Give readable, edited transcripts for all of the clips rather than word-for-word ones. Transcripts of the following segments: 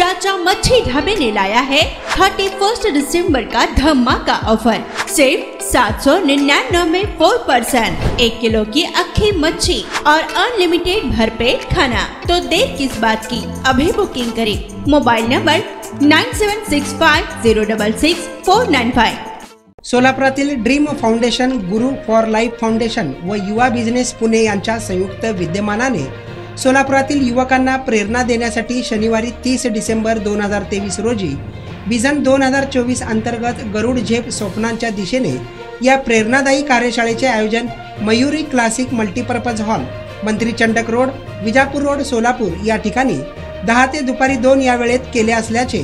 चाचा मच्छी ढाबे ने लाया है 31 दिसंबर का धमाका ऑफर। सिर्फ 799 में 4% 1 किलो की अक्खी मच्छी और अनलिमिटेड भरपेट खाना। तो देर किस बात की, अभी बुकिंग करें। Mobile number 9765066495। सोलापुरातील dream foundation, Guru for life foundation व युवा बिझनेस पुणे यांच्या संयुक्त विद्यमानाने सोलापुरातील युवकांना प्रेरणा देण्यासाठी शनिवारी 30 डिसेंबर 2023 रोजी विजन 2024 अंतर्गत गरुड झेप स्वप्नांच्या दिशेने या प्रेरणादायी कार्यशाळेचे आयोजन मयुरी क्लासिक मल्टीपर्पज हॉल, मंत्री चंडक रोड, विजापूर रोड, सोलापूर या ठिकाणी 10 ते दुपारी 2 या वेळेत केले असल्याचे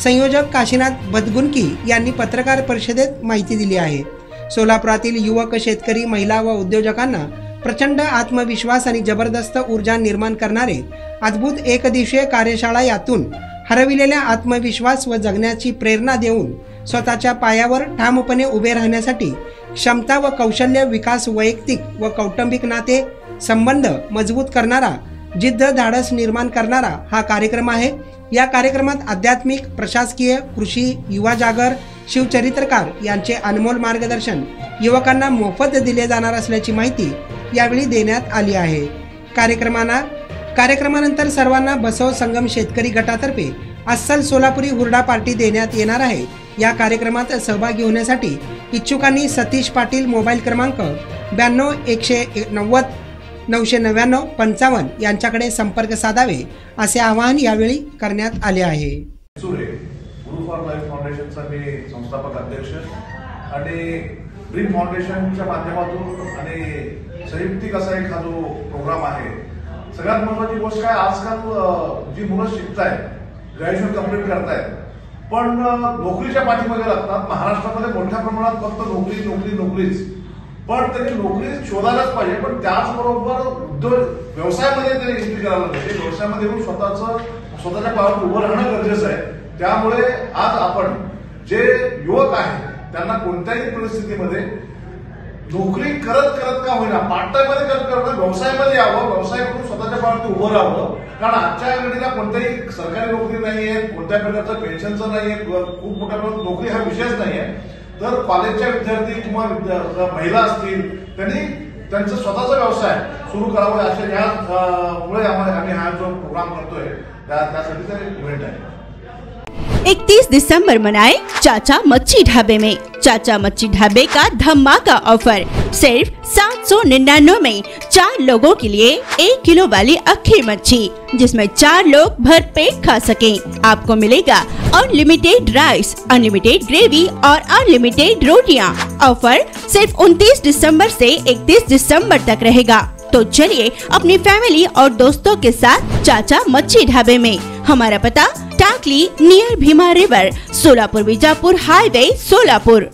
संयोजक काशीनाथ बदगुनकी यांनी पत्रकार परिषदेत माहिती दिली आहे। सोलापुरातील युवक, शेतकरी, महिला व उद्योजकांना प्रचंड आत्मविश्वास आणि जबरदस्त ऊर्जा निर्माण करणारे अद्भुत एकदिवसीय कार्यशाळा यातून हरविलेल्या आत्मविश्वास व जगण्याची प्रेरणा देऊन स्वतःच्या पायावर ठामपणे उभे राहण्यासाठी क्षमता व कौशल्य विकास, वैयक्तिक व कौटुंबिक नाते संबंध मजबूत करणारा, जिद्द, धाडस निर्माण करणारा हा कार्यक्रम आहे। या कार्यक्रमात आध्यात्मिक, प्रशासकीय, कृषी, युवा जागर, शिवचरित्रकार यांचे अनमोल मार्गदर्शन युवकांना मोफत दिले जाणार असल्याची माहिती यावेळी देण्यात आली आहे। कार्यक्रमानंतर सर्वांना बसव संगम शेतकरी गटातर्फे अस्सल सोलापुरी हुरडा पार्टी देण्यात येणार आहे। या कार्यक्रमात सहभागी होण्यासाठी इच्छुकांनी सतीश पाटील, मोबाईल क्रमांक 92 190 999 55 यांच्याकडे संपर्क साधावे असे आवाहन यावेळी करण्यात आले आहे। गुरु फॉर लाईफ फाउंडेशनचा मी संस्थापक अध्यक्ष आणि ड्रीम फाउंडेशनच्या माध्यमातून आणि संयुक्तिक असा एक हा जो प्रोग्राम आहे। सगळ्यात महत्त्वाची गोष्ट काय, आजकाल जी मुलं शिकतायत, ग्रॅज्युएशन कंप्लीट करतायत, पण नोकरीच्या पाठीमागे लागतात। महाराष्ट्रामध्ये मोठ्या प्रमाणात फक्त नोकरीच, पण त्यांनी नोकरी शोधायलाच पाहिजे, पण त्याचबरोबर उद्योग व्यवसायामध्ये त्यांनी एंट्री करायला पाहिजे। व्यवसायामध्ये येऊन स्वतःच्या पायावर उभं राहणं गरजेचं आहे। त्यामुळे आज आपण जे युवक आहेत त्यांना कोणत्याही परिस्थितीमध्ये नोकरी करत का होईना, पार्ट टाइम मध्ये करत व्यवसायामध्ये यावं, व्यवसाय करून स्वतःच्या पायावरती उभं राहावं। कारण आजच्या घडीला कोणत्याही सरकारी नोकरी नाहीये, कोणत्याही प्रकारचं पेन्शनचं नाहीये, खूप मोठ्या प्रमाणात नोकरी हा विषयच नाहीये। तर कॉलेजच्या विद्यार्थी किंवा महिला असतील त्यांनी त्यांचा स्वतःचा व्यवसाय सुरू करावा, अशा यामुळे आम्ही हा जो प्रोग्राम करतोय त्यासाठी ते इव्हेंट आहे। 31 दिसंबर मनाए चाचा मच्छी ढाबे में। चाचा मच्छी ढाबे का धमाका ऑफर। सिर्फ 799 में 4 लोगों के लिए 1 किलो वाली अक्खी मच्छी, जिसमें 4 लोग भरपेट खा सकें। आपको मिलेगा अनलिमिटेड राइस, अनलिमिटेड ग्रेवी और अनलिमिटेड रोटियां। ऑफर सिर्फ 29 दिसंबर से 31 दिसंबर तक रहेगा। तो चलिए अपनी फैमिली और दोस्तों के साथ चाचा मच्छी ढाबे में। हमारा पता टाकली near Bhima river, Solapur Vijapur highway, Solapur.